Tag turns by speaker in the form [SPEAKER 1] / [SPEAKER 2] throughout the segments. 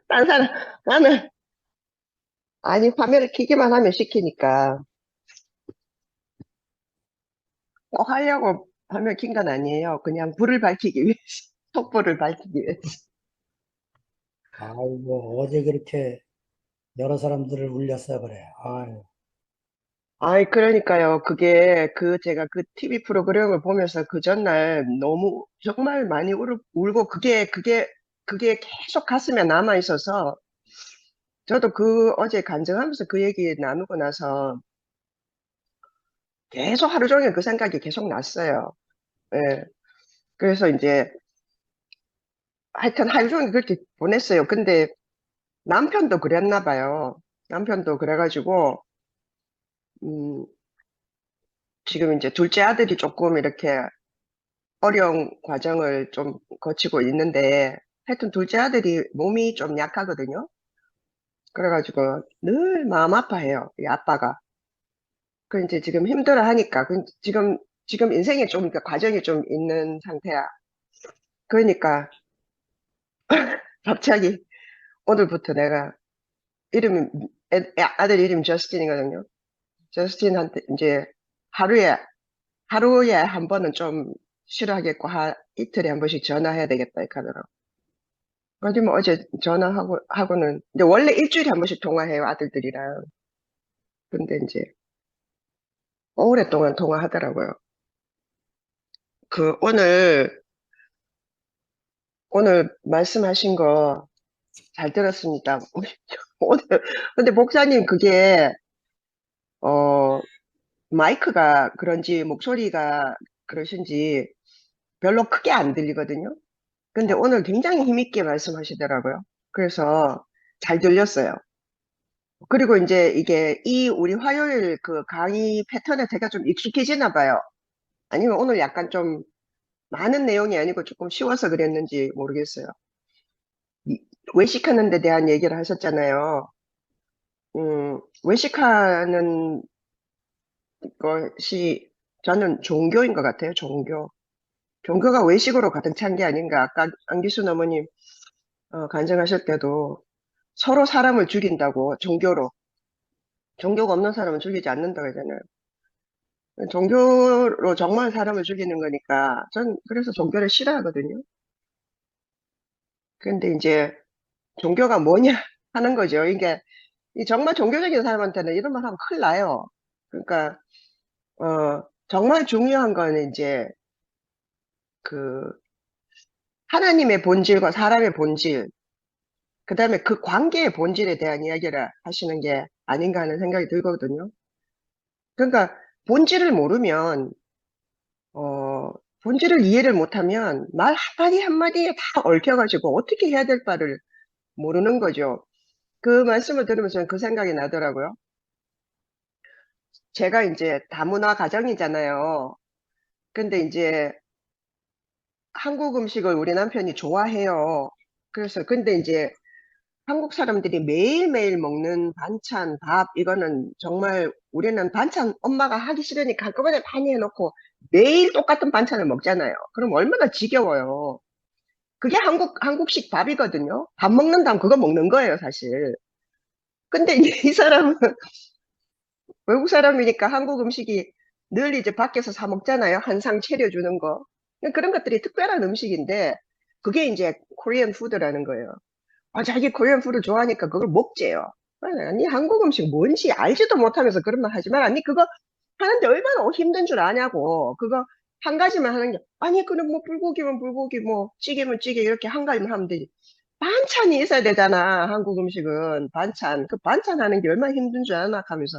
[SPEAKER 1] 딴 사람, 나는, 아니, 화면을 켜기만 하면 시키니까, 꼭 하려고 화면 킨 건 아니에요. 그냥 불을 밝히기 위해서, 촛불을 밝히기 위해서.
[SPEAKER 2] 아이고, 어제 그렇게 여러 사람들을 울렸어, 그래. 아유,
[SPEAKER 1] 아이, 그러니까요. 그게, 제가 그 TV 프로그램을 보면서 그 전날 너무, 정말 많이 울고, 그게 계속 가슴에 남아 있어서, 저도 어제 간증하면서 그 얘기 나누고 나서 계속 하루 종일 그 생각이 계속 났어요. 예. 그래서 이제, 하여튼 하루 종일 그렇게 보냈어요. 근데 남편도 그랬나 봐요. 남편도 그래가지고, 음, 지금 이제 둘째 아들이 조금 이렇게 어려운 과정을 좀 거치고 있는데, 하여튼 둘째 아들이 몸이 좀 약하거든요. 그래가지고 늘 마음 아파해요, 이 아빠가. 그 이제 지금 힘들어 하니까, 지금 인생에 좀, 그 과정이 좀 있는 상태야. 그러니까 갑자기 오늘부터 내가 이름이, 아들 이름이 저스틴이거든요. 저스틴한테 이제 하루에, 하루에 한 번은 좀 싫어하겠고, 이틀에 한 번씩 전화해야 되겠다, 이렇게 하더라고. 어디 뭐 어제 하고는, 근데 원래 일주일에 한 번씩 통화해요, 아들들이랑. 근데 이제 오랫동안 통화하더라고요. 그, 오늘 말씀하신 거 잘 들었습니다. 오늘, 근데 목사님 그게, 어, 마이크가 그런지 목소리가 그러신지 별로 크게 안 들리거든요. 근데
[SPEAKER 2] 아,
[SPEAKER 1] 오늘 굉장히 힘있게 말씀하시더라고요. 그래서 잘 들렸어요. 그리고 이제 우리 화요일 그 강의 패턴에 제가 좀 익숙해지나 봐요. 아니면 오늘 약간 좀 많은 내용이 아니고 조금 쉬워서 그랬는지 모르겠어요. 이- 외식하는 데 대한 얘기를 하셨잖아요. 외식하는 것이 저는 종교인 것 같아요, 종교. 종교가 외식으로 가득 찬 게 아닌가. 아까 안기순 어머님 간증하실 때도 서로 사람을 죽인다고, 종교로. 종교가 없는 사람은 죽이지 않는다고 하잖아요. 종교로 정말 사람을 죽이는 거니까, 전 그래서 종교를 싫어하거든요. 근데 이제 종교가 뭐냐 하는 거죠. 이게 이 정말 종교적인 사람한테는 이런 말 하면 큰일 나요. 그러니까 정말 중요한 거는 이제 그 하나님의 본질과 사람의 본질, 그다음에 그 관계의 본질에 대한 이야기를 하시는 게 아닌가 하는 생각이 들거든요. 그러니까 본질을 모르면 어 본질을 이해를 못하면 말 한마디 한마디에 다 얽혀가지고 어떻게 해야 될 바를 모르는 거죠. 그 말씀을 들으면서 저는 그 생각이 나더라고요. 제가 이제 다문화 가정이잖아요. 근데 이제 한국 음식을 우리 남편이 좋아해요. 그래서 근데 이제 한국 사람들이 매일매일 먹는 반찬, 밥, 이거는 정말 우리는 반찬 엄마가 하기 싫으니까 한꺼번에 많이 해놓고 매일 똑같은 반찬을 먹잖아요. 그럼 얼마나 지겨워요. 그게 한국식 밥이거든요. 밥 먹는다면 그거 먹는 거예요, 사실. 근데 이제 이 사람은 외국 사람이니까 한국 음식이 늘 이제 밖에서 사 먹잖아요. 한상 차려주는 거. 그런 것들이 특별한 음식인데, 그게 이제 코리안 푸드라는 거예요. 자기 코리안 푸드 좋아하니까 그걸 먹재요. 아니, 한국 음식 뭔지 알지도 못하면서 그런 말 하지 마. 아니, 그거 하는데 얼마나 힘든 줄 아냐고. 그거 한 가지만 하는 게, 아니, 그럼 뭐 불고기면 불고기, 뭐 찌개면 찌개 이렇게 한 가지만 하면 되지. 반찬이 있어야 되잖아, 한국 음식은. 반찬. 그 반찬 하는 게 얼마나 힘든 줄 아나 하면서.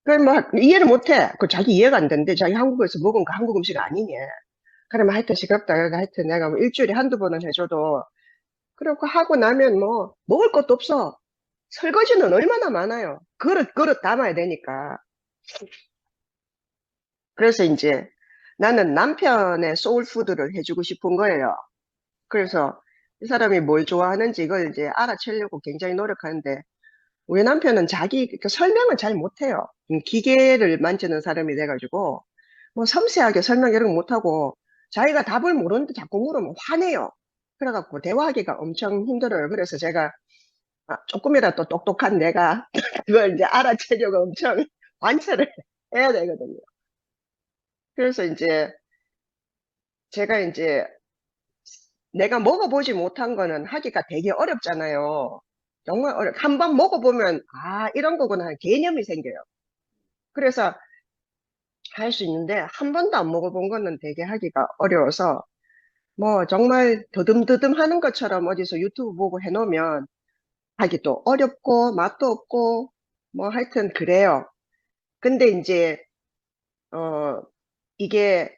[SPEAKER 1] 그걸 뭐 이해를 못 해. 그 자기 이해가 안 되는데 자기 한국에서 먹은 거 한국 음식 아니냐. 그러면 하여튼 시끄럽다. 그러니까 하여튼 내가 뭐 일주일에 한두 번은 해줘도 그렇고 하고 나면 뭐 먹을 것도 없어. 설거지는 얼마나 많아요. 그릇 담아야 되니까. 그래서 이제 나는 남편의 소울푸드를 해주고 싶은 거예요. 그래서 이 사람이 뭘 좋아하는지 이걸 이제 알아채려고 굉장히 노력하는데 우리 남편은 그 설명을 잘 못해요. 기계를 만지는 사람이 돼가지고 뭐 섬세하게 설명 이런 거 못하고 자기가 답을 모르는데 자꾸 물으면 화내요. 그래갖고 대화하기가 엄청 힘들어요. 그래서 제가 조금이라도 똑똑한 내가 그걸 이제 알아채려고 엄청 관찰을 해야 되거든요. 그래서 이제 제가 이제 내가 먹어보지 못한 거는 하기가 되게 어렵잖아요. 정말 한번 먹어보면 이런 거구나 하는 개념이 생겨요. 그래서 할 수 있는데 한 번도 안 먹어본 거는 되게 하기가 어려워서 뭐 정말 더듬더듬 하는 것처럼 어디서 유튜브 보고 해놓으면 하기도 어렵고 맛도 없고 뭐 하여튼 그래요. 근데 이제 어 이게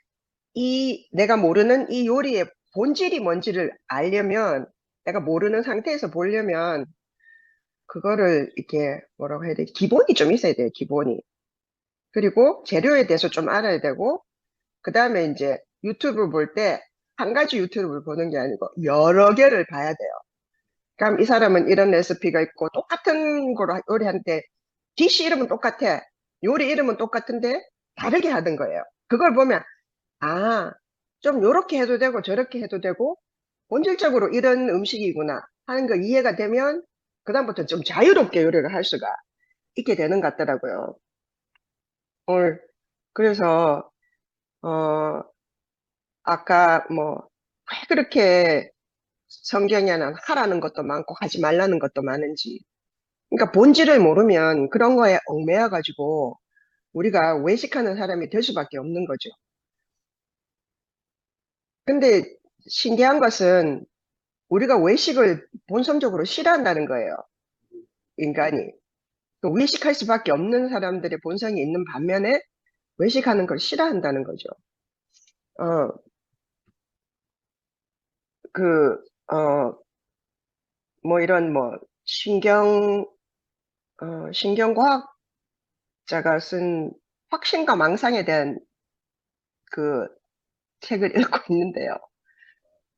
[SPEAKER 1] 내가 모르는 이 요리의 본질이 뭔지를 알려면 내가 모르는 상태에서 보려면 그거를 이렇게 뭐라고 해야 되지? 기본이 좀 있어야 돼요, 기본이. 그리고 재료에 대해서 좀 알아야 되고 그 다음에 이제 유튜브 볼 때 한 가지 유튜브를 보는 게 아니고 여러 개를 봐야 돼요. 그럼 이 사람은 이런 레시피가 있고 똑같은 거로 요리하는데 디시 이름은 똑같아. 요리 이름은 똑같은데 다르게 하던 거예요. 그걸 보면 아, 좀 요렇게 해도 되고 저렇게 해도 되고 본질적으로 이런 음식이구나 하는 거 이해가 되면 그다음부터 좀 자유롭게 요리를 할 수가 있게 되는 것 같더라고요. 오늘 그래서 어 아까 뭐 왜 그렇게 성경에는 하라는 것도 많고 하지 말라는 것도 많은지 그러니까 본질을 모르면 그런 거에 얽매여 가지고 우리가 외식하는 사람이 될 수밖에 없는 거죠. 근데 신기한 것은 우리가 외식을 본성적으로 싫어한다는 거예요. 인간이. 그 외식할 수밖에 없는 사람들의 본성이 있는 반면에 외식하는 걸 싫어한다는 거죠. 어, 그, 어, 뭐 이런 뭐 신경과학자가 쓴 확신과 망상에 대한 그 책을 읽고 있는데요.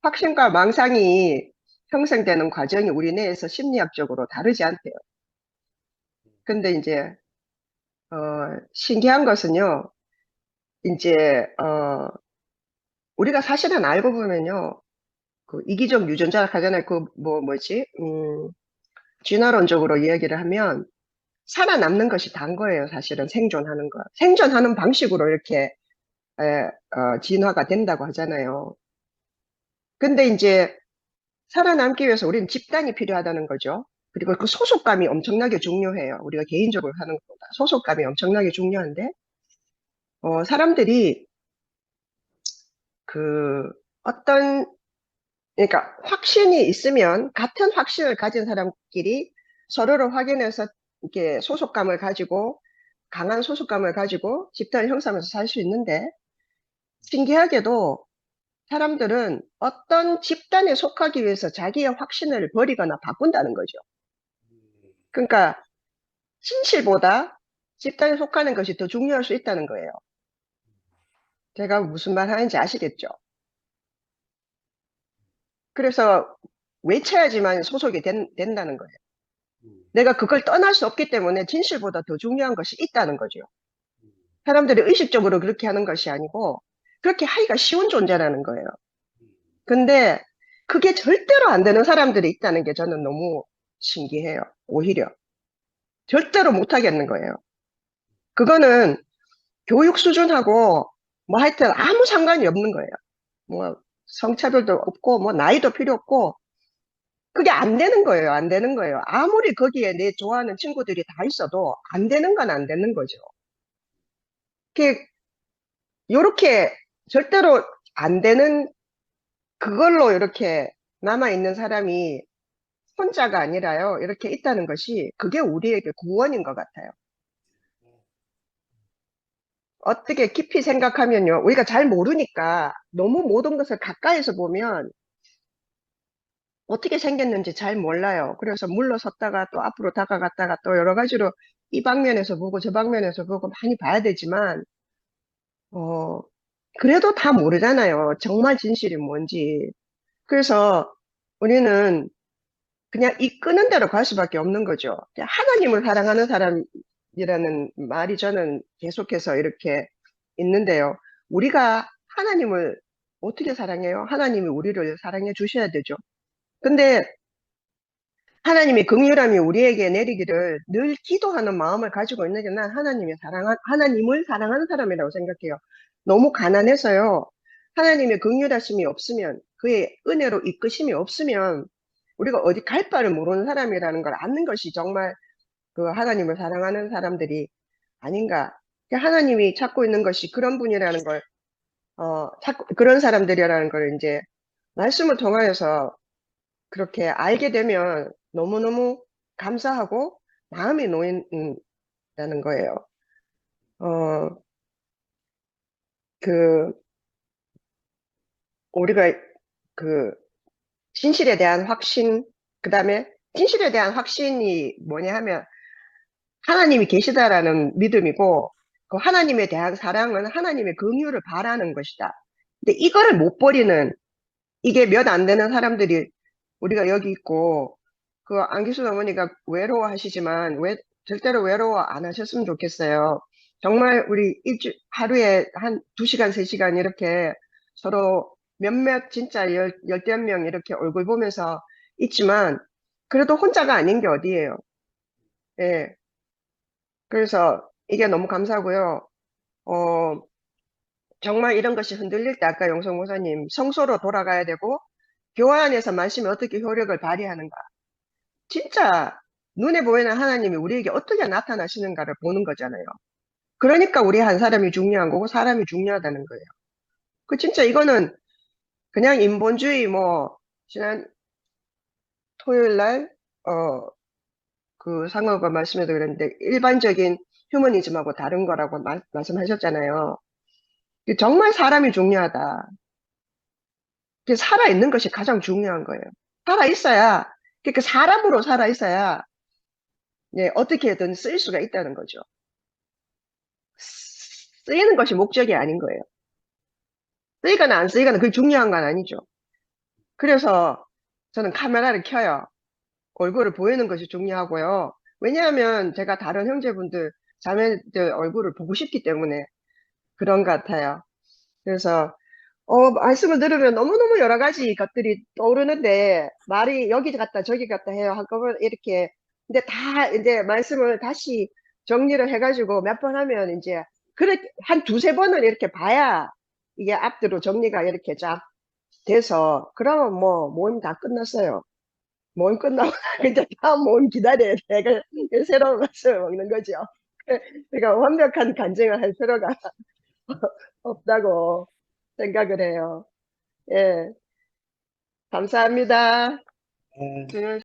[SPEAKER 1] 확신과 망상이 형성되는 과정이 우리 뇌에서 심리학적으로 다르지 않대요. 근데 이제 신기한 것은요. 이제 우리가 사실은 알고 보면요. 그 이기적 유전자 하잖아요. 그 뭐지? 진화론적으로 이야기를 하면 살아남는 것이 단 거예요. 사실은 생존하는 거. 생존하는 방식으로 이렇게 진화가 된다고 하잖아요. 근데 이제 살아남기 위해서 우리는 집단이 필요하다는 거죠. 그리고 그 소속감이 엄청나게 중요해요. 우리가 개인적으로 하는 것보다 소속감이 엄청나게 중요한데 사람들이 그 어떤 그러니까 확신이 있으면 같은 확신을 가진 사람끼리 서로를 확인해서 이렇게 소속감을 가지고 강한 소속감을 가지고 집단을 형성하면서 살 수 있는데 신기하게도 사람들은 어떤 집단에 속하기 위해서 자기의 확신을 버리거나 바꾼다는 거죠. 그러니까 진실보다 집단에 속하는 것이 더 중요할 수 있다는 거예요. 제가 무슨 말 하는지 아시겠죠? 그래서 외쳐야지만 소속이 된다는 거예요. 내가 그걸 떠날 수 없기 때문에 진실보다 더 중요한 것이 있다는 거죠. 사람들이 의식적으로 그렇게 하는 것이 아니고 그렇게 하기가 쉬운 존재라는 거예요. 근데 그게 절대로 안 되는 사람들이 있다는 게 저는 너무 신기해요. 오히려. 절대로 못 하겠는 거예요. 그거는 교육 수준하고 뭐 하여튼 아무 상관이 없는 거예요. 뭐 성차별도 없고 뭐 나이도 필요 없고 그게 안 되는 거예요. 안 되는 거예요. 아무리 거기에 내 좋아하는 친구들이 다 있어도 안 되는 건 안 되는 거죠. 그게 요렇게 절대로 안 되는 그걸로 이렇게 남아있는 사람이 혼자가 아니라요. 이렇게 있다는 것이 그게 우리에게 구원인 것 같아요. 어떻게 깊이 생각하면요. 우리가 잘 모르니까 너무 모든 것을 가까이서 보면 어떻게 생겼는지 잘 몰라요. 그래서 물러섰다가 또 앞으로 다가갔다가 또 여러 가지로 이 방면에서 보고 저 방면에서 보고 많이 봐야 되지만, 어, 그래도 다 모르잖아요. 정말 진실이 뭔지. 그래서 우리는 그냥 이 끄는 대로 갈 수밖에 없는 거죠. 하나님을 사랑하는 사람이라는 말이 저는 계속해서 이렇게 있는데요. 우리가 하나님을 어떻게 사랑해요? 하나님이 우리를 사랑해 주셔야 되죠. 근데 하나님의 긍휼함이 우리에게 내리기를 늘 기도하는 마음을 가지고 있는 게 난 하나님을 사랑하는 사람이라고 생각해요. 너무 가난해서요. 하나님의 긍휼하심이 없으면, 그의 은혜로 이끄심이 없으면, 우리가 어디 갈 바를 모르는 사람이라는 걸 아는 것이 정말 그 하나님을 사랑하는 사람들이 아닌가. 하나님이 찾고 있는 것이 그런 분이라는 걸, 그런 사람들이라는 걸 이제 말씀을 통하여서 그렇게 알게 되면 너무너무 감사하고 마음이 놓인다는 거예요. 어, 그, 우리가 그, 진실에 대한 확신, 그 다음에 진실에 대한 확신이 뭐냐 하면 하나님이 계시다라는 믿음이고, 그 하나님에 대한 사랑은 하나님의 긍휼을 바라는 것이다. 근데 이거를 못 버리는, 이게 몇 안 되는 사람들이 우리가 여기 있고, 그 안기수 어머니가 외로워하시지만 절대로 외로워 안 하셨으면 좋겠어요. 정말 우리 하루에 한 2시간, 3시간 이렇게 서로 몇몇 진짜 열댓 명 이렇게 얼굴 보면서 있지만 그래도 혼자가 아닌 게 어디예요. 예. 그래서 이게 너무 감사하고요. 어, 정말 이런 것이 흔들릴 때 아까 영성 목사님 성소로 돌아가야 되고 교회 안에서 말씀이 어떻게 효력을 발휘하는가. 진짜 눈에 보이는 하나님이 우리에게 어떻게 나타나시는가를 보는 거잖아요. 그러니까 우리 한 사람이 중요한 거고 사람이 중요하다는 거예요. 그 진짜 이거는 그냥 인본주의 뭐 지난 토요일 날 그 상어가 말씀에도 그랬는데 일반적인 휴머니즘하고 다른 거라고 말씀하셨잖아요. 정말 사람이 중요하다. 살아있는 것이 가장 중요한 거예요. 살아있어야, 그러니까 사람으로 살아있어야, 예, 어떻게든 쓰일 수가 있다는 거죠. 쓰이는 것이 목적이 아닌 거예요. 쓰이거나 안 쓰이거나 그게 중요한 건 아니죠. 그래서 저는 카메라를 켜요. 얼굴을 보이는 것이 중요하고요. 왜냐하면 제가 다른 형제분들, 자매들 얼굴을 보고 싶기 때문에 그런 것 같아요. 그래서 말씀을 들으면 너무너무 여러 가지 것들이 떠오르는데, 말이 여기 갔다 저기 갔다 해요. 한꺼번에 이렇게. 근데 다 이제 말씀을 다시 정리를 해가지고 몇 번 하면 이제, 그래, 한 두세 번을 이렇게 봐야 이게 앞뒤로 정리가 이렇게 쫙 돼서, 그러면 뭐, 모임 다 끝났어요. 모임 끝나고, 이제 다음 모임 기다려야 돼. 새로운 말씀을 먹는 거죠. 그러니까 완벽한 간증을 할 필요가 없다고 생각을 해요. 예, 감사합니다.
[SPEAKER 2] 예.
[SPEAKER 1] 주님